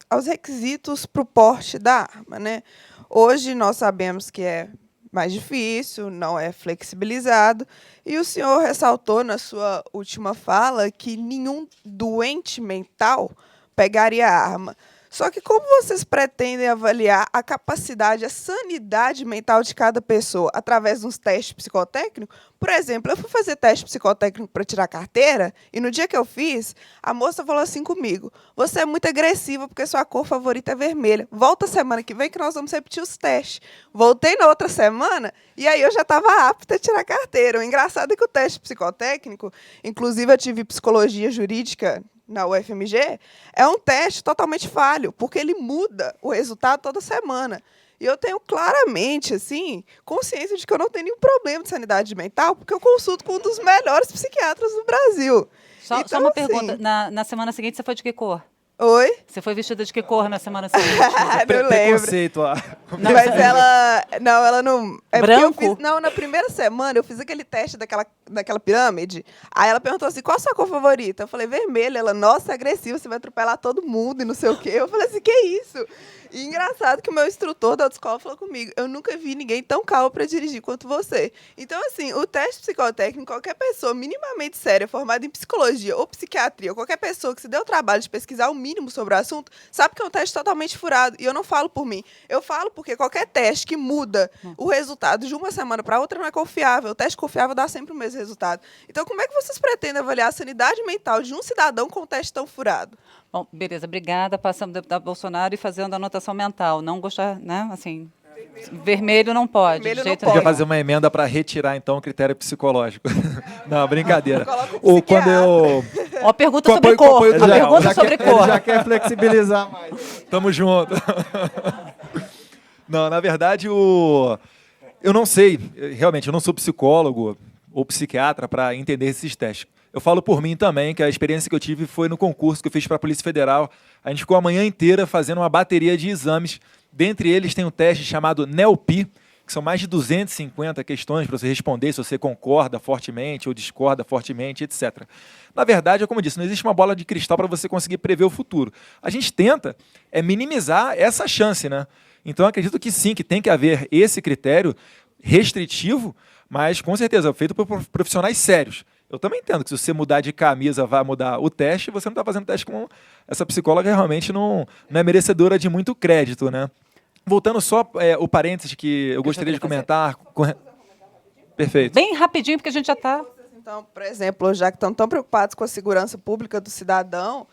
aos requisitos para o porte da arma, né? Hoje nós sabemos que é mais difícil, não é flexibilizado. E o senhor ressaltou na sua última fala que nenhum doente mental pegaria a arma. Só que como vocês pretendem avaliar a capacidade, a sanidade mental de cada pessoa através de uns testes psicotécnicos? Por exemplo, eu fui fazer teste psicotécnico para tirar carteira e no dia que eu fiz, a moça falou assim comigo: você é muito agressiva porque sua cor favorita é vermelha. Volta semana que vem que nós vamos repetir os testes. Voltei na outra semana e aí eu já estava apta a tirar carteira. O engraçado é que o teste psicotécnico, inclusive eu tive psicologia jurídica na UFMG, é um teste totalmente falho, porque ele muda o resultado toda semana. E eu tenho claramente assim, consciência de que eu não tenho nenhum problema de sanidade mental, porque eu consulto com um dos melhores psiquiatras do Brasil. Só uma pergunta, na semana seguinte você foi de que cor? Oi? Você foi vestida de que cor na semana seguinte? Não lembro. Preconceito, Mas ela não... Branco? Na primeira semana eu fiz aquele teste daquela pirâmide. Aí ela perguntou assim, qual a sua cor favorita? Eu falei, vermelha. Ela, nossa, agressiva, você vai atropelar todo mundo e não sei o quê. Eu falei assim, que isso? E engraçado que o meu instrutor da autoescola falou comigo, eu nunca vi ninguém tão calmo para dirigir quanto você. Então, assim, o teste psicotécnico, qualquer pessoa minimamente séria, formada em psicologia ou psiquiatria, ou qualquer pessoa que se deu o trabalho de pesquisar o mínimo sobre o assunto, sabe que é um teste totalmente furado. E eu não falo por mim. Eu falo porque qualquer teste que muda o resultado de uma semana para outra não é confiável. O teste confiável dá sempre o mesmo resultado. Então, como é que vocês pretendem avaliar a sanidade mental de um cidadão com um teste tão furado? Bom, beleza, obrigada. Passamos do deputado Bolsonaro e fazendo a anotação mental. Não gostar, né? Assim, vermelho não pode. Vermelho de jeito não Podia nenhum. fazer uma emenda para retirar, então, o critério psicológico. Não, brincadeira. Ou quando eu... Uma pergunta sobre cor. Ele Uma pergunta sobre cor. Ele já quer flexibilizar mais. Tamo junto. Não, na verdade, eu não sei, realmente, eu não sou psicólogo ou psiquiatra para entender esses testes. Eu falo por mim também, que a experiência que eu tive foi no concurso que eu fiz para a Polícia Federal. A gente ficou a manhã inteira fazendo uma bateria de exames. Dentre eles tem um teste chamado NELPI, que são mais de 250 questões para você responder se você concorda fortemente ou discorda fortemente, etc. Na verdade, como eu disse, não existe uma bola de cristal para você conseguir prever o futuro. A gente tenta minimizar essa chance, né? Então, eu acredito que sim, que tem que haver esse critério restritivo, mas, com certeza, feito por profissionais sérios. Eu também entendo que se você mudar de camisa vai mudar o teste, você não está fazendo teste com essa psicóloga, realmente não é merecedora de muito crédito, né? Voltando só o parênteses que eu gostaria de comentar. Perfeito. Bem rapidinho, porque a gente já está... Então, por exemplo, já que estão tão preocupados com a segurança pública do cidadão,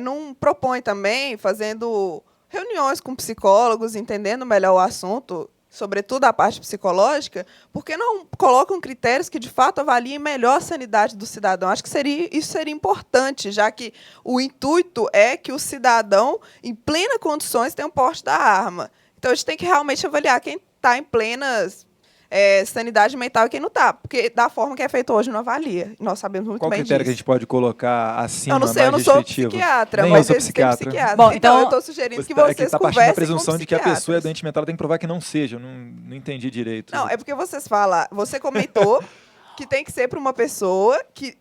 não propõe também, fazendo reuniões com psicólogos, entendendo melhor o assunto, sobretudo a parte psicológica, por que não colocam critérios que, de fato, avaliem melhor a sanidade do cidadão? Acho que isso seria importante, já que o intuito é que o cidadão, em plenas condições, tenha um porte da arma. Então, a gente tem que realmente avaliar quem está em plenas sanidade mental e quem não está, porque da forma que é feito hoje não avalia. Nós sabemos muito Qual bem critério disso. que a gente pode colocar acima, Eu não sei, eu não mais sou restritivo? psiquiatra, Nem mas eu sou existem psiquiatra. psiquiatras. Bom, então, eu então- estou sugerindo que Você vocês está partindo da conversem com presunção de que a pessoa é psiquiatras. doente mental, ela tem que provar que não seja. Eu não entendi direito. Não, é porque você comentou que tem que ser para uma pessoa que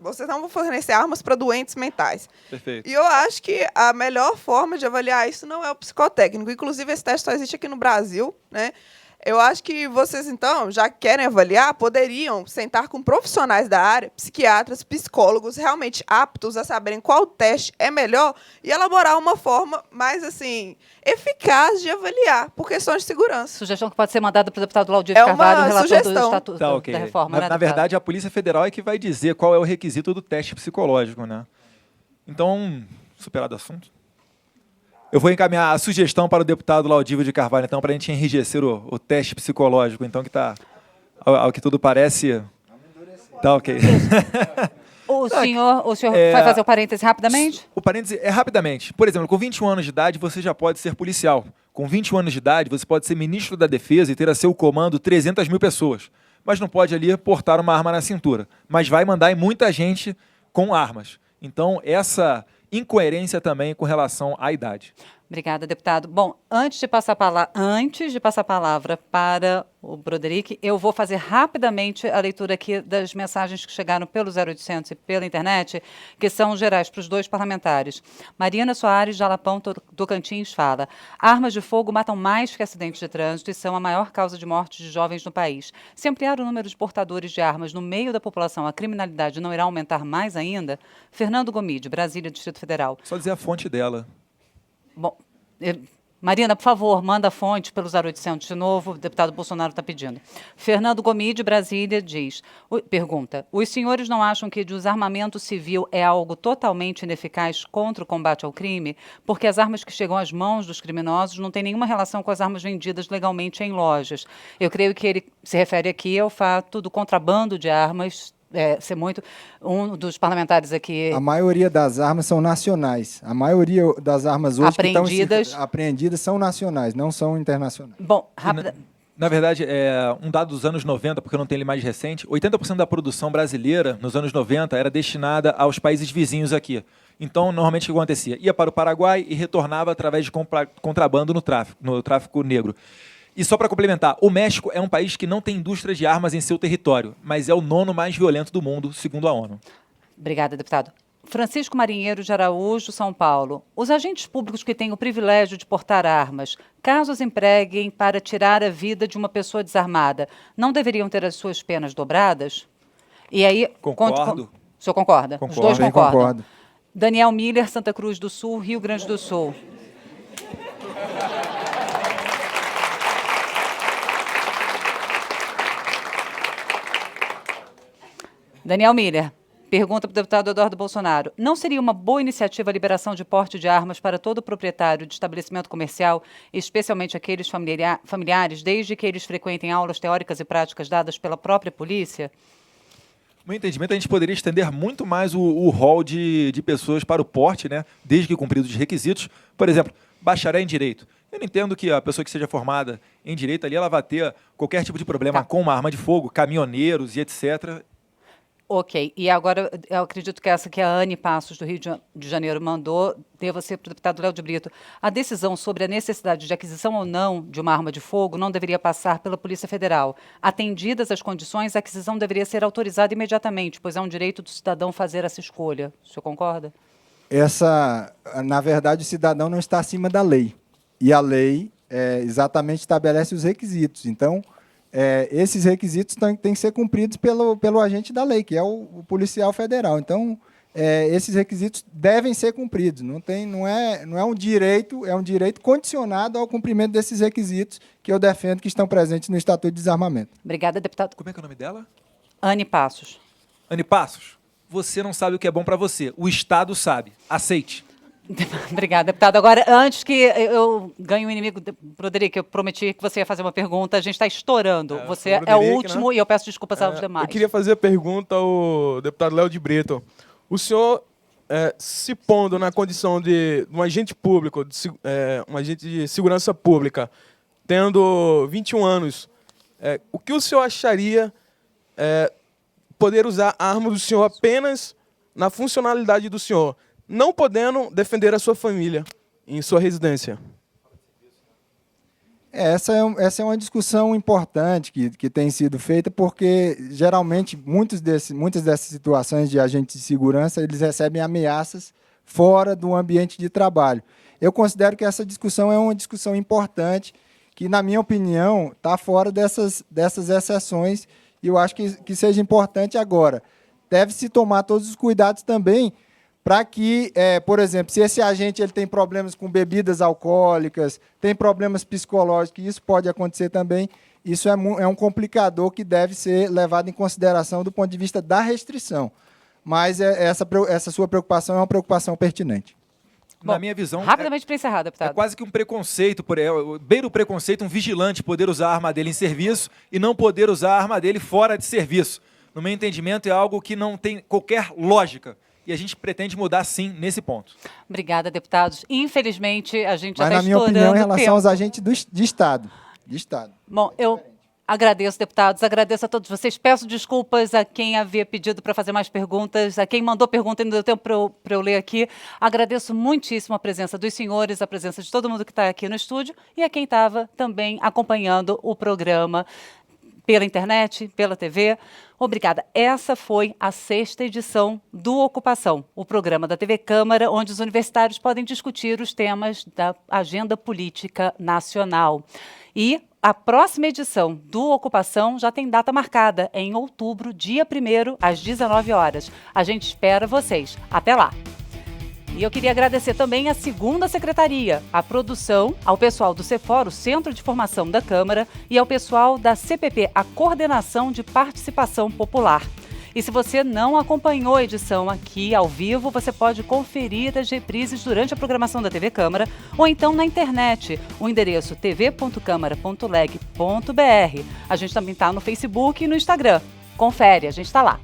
vocês não vão fornecer armas para doentes mentais. Perfeito. E eu acho que a melhor forma de avaliar isso não é o psicotécnico. Inclusive, esse teste só existe aqui no Brasil, né? Eu acho que vocês, então, já que querem avaliar, poderiam sentar com profissionais da área, psiquiatras, psicólogos, realmente aptos a saberem qual teste é melhor e elaborar uma forma mais, assim, eficaz de avaliar, por questões de segurança. Sugestão que pode ser mandada para o deputado Laudir É Carvalho, uma relator do sugestão. Estatuto Tá, ok. da Reforma. Na né, deputado? verdade, a Polícia Federal é que vai dizer qual é o requisito do teste psicológico, né? Então, superado o assunto. Eu vou encaminhar a sugestão para o deputado Laudívio de Carvalho, então, para a gente enrijecer o teste psicológico, então, que está, ao que tudo parece, tá ok. O senhor vai fazer o parêntese rapidamente? O parêntese é rapidamente. Por exemplo, com 21 anos de idade, você já pode ser policial. Com 21 anos de idade, você pode ser ministro da Defesa e ter a seu comando 300 mil pessoas. Mas não pode ali portar uma arma na cintura. Mas vai mandar em muita gente com armas. Então, essa incoerência também com relação à idade. Obrigada, deputado. Bom, antes de passar a palavra para o Broderick, eu vou fazer rapidamente a leitura aqui das mensagens que chegaram pelo 0800 e pela internet, que são gerais para os dois parlamentares. Mariana Soares, de Alapão, Tocantins, fala: armas de fogo matam mais que acidentes de trânsito e são a maior causa de morte de jovens no país. Se ampliar o número de portadores de armas no meio da população, a criminalidade não irá aumentar mais ainda? Fernando Gomide, Brasília, Distrito Federal. Só dizer a fonte dela. Bom, Marina, por favor, manda a fonte pelo 0800 de novo, o deputado Bolsonaro está pedindo. Fernando Gomide, Brasília, pergunta: os senhores não acham que o desarmamento civil é algo totalmente ineficaz contra o combate ao crime? Porque as armas que chegam às mãos dos criminosos não têm nenhuma relação com as armas vendidas legalmente em lojas. Eu creio que ele se refere aqui ao fato do contrabando de armas ser muito... Um dos parlamentares aqui... A maioria das armas são nacionais. A maioria das armas hoje apreendidas, que estão apreendidas são nacionais, não são internacionais. Bom, rápida... Na verdade, um dado dos anos 90, porque eu não tenho ele mais recente, 80% da produção brasileira nos anos 90 era destinada aos países vizinhos aqui. Então, normalmente, o que acontecia? Ia para o Paraguai e retornava através de contrabando no tráfico negro. E só para complementar, o México é um país que não tem indústria de armas em seu território, mas é o 9º mais violento do mundo, segundo a ONU. Obrigada, deputado. Francisco Marinheiro de Araújo, São Paulo. Os agentes públicos que têm o privilégio de portar armas, caso os empreguem para tirar a vida de uma pessoa desarmada, não deveriam ter as suas penas dobradas? E aí... Concordo. O senhor concorda? Concordo. Os dois concordam. Concordo. Daniel Miller, Santa Cruz do Sul, Rio Grande do Sul. Daniel Miller, pergunta para o deputado Eduardo Bolsonaro: não seria uma boa iniciativa a liberação de porte de armas para todo proprietário de estabelecimento comercial, especialmente aqueles familiares, desde que eles frequentem aulas teóricas e práticas dadas pela própria polícia? No meu entendimento, a gente poderia estender muito mais o rol de pessoas para o porte, né, desde que cumpridos os requisitos. Por exemplo, bacharel em Direito. Eu não entendo que a pessoa que seja formada em Direito ali, ela vai ter qualquer tipo de problema com uma arma de fogo, caminhoneiros e etc. Ok, e agora eu acredito que essa que a Anne Passos, do Rio de Janeiro, mandou, deva ser para o deputado Léo de Brito. A decisão sobre a necessidade de aquisição ou não de uma arma de fogo não deveria passar pela Polícia Federal. Atendidas as condições, a aquisição deveria ser autorizada imediatamente, pois é um direito do cidadão fazer essa escolha. O senhor concorda? Na verdade, o cidadão não está acima da lei. E a lei exatamente estabelece os requisitos. Então... esses requisitos têm que ser cumpridos pelo agente da lei, que é o policial federal. Então, esses requisitos devem ser cumpridos. Não é um direito, é um direito condicionado ao cumprimento desses requisitos que eu defendo que estão presentes no Estatuto de Desarmamento. Obrigada, deputado. Como é que é o nome dela? Anne Passos. Anne Passos, você não sabe o que é bom para você. O Estado sabe. Aceite. Obrigada, deputado. Agora, antes que eu ganhe um inimigo, Broderick, eu prometi que você ia fazer uma pergunta, a gente está estourando. Você é o último, né? E eu peço desculpas aos demais. Eu queria fazer a pergunta ao deputado Léo de Brito. O senhor, se pondo na condição de um agente público, um agente de segurança pública, tendo 21 anos, o que o senhor acharia poder usar a arma do senhor apenas na funcionalidade do senhor, não podendo defender a sua família em sua residência? Essa é uma discussão importante que tem sido feita, porque, geralmente, muitas dessas situações de agentes de segurança, eles recebem ameaças fora do ambiente de trabalho. Eu considero que essa discussão é uma discussão importante, que, na minha opinião, está fora dessas exceções, e eu acho que seja importante agora. Deve-se tomar todos os cuidados também para que, por exemplo, se esse agente ele tem problemas com bebidas alcoólicas, tem problemas psicológicos, isso pode acontecer também, isso é um complicador que deve ser levado em consideração do ponto de vista da restrição. Mas essa sua preocupação é uma preocupação pertinente. Na minha visão, rapidamente para encerrar, deputado. É quase que um preconceito, beira o preconceito, um vigilante poder usar a arma dele em serviço e não poder usar a arma dele fora de serviço. No meu entendimento, é algo que não tem qualquer lógica. E a gente pretende mudar, sim, nesse ponto. Obrigada, deputados. Infelizmente, a gente já está estourando o tempo. Mas, na minha opinião, em relação aos agentes de Estado. Bom, eu agradeço, deputados, agradeço a todos vocês. Peço desculpas a quem havia pedido para fazer mais perguntas, a quem mandou pergunta e não deu tempo para eu ler aqui. Agradeço muitíssimo a presença dos senhores, a presença de todo mundo que está aqui no estúdio e a quem estava também acompanhando o programa pela internet, pela TV. Obrigada. Essa foi a 6ª edição do Ocupação, o programa da TV Câmara, onde os universitários podem discutir os temas da agenda política nacional. E a próxima edição do Ocupação já tem data marcada, em outubro, dia 1º, às 19 horas. A gente espera vocês. Até lá! E eu queria agradecer também à 2ª Secretaria, à produção, ao pessoal do CEFOR, o Centro de Formação da Câmara, e ao pessoal da CPP, a Coordenação de Participação Popular. E se você não acompanhou a edição aqui ao vivo, você pode conferir as reprises durante a programação da TV Câmara ou então na internet, o endereço tv.câmara.leg.br. A gente também está no Facebook e no Instagram. Confere, a gente está lá.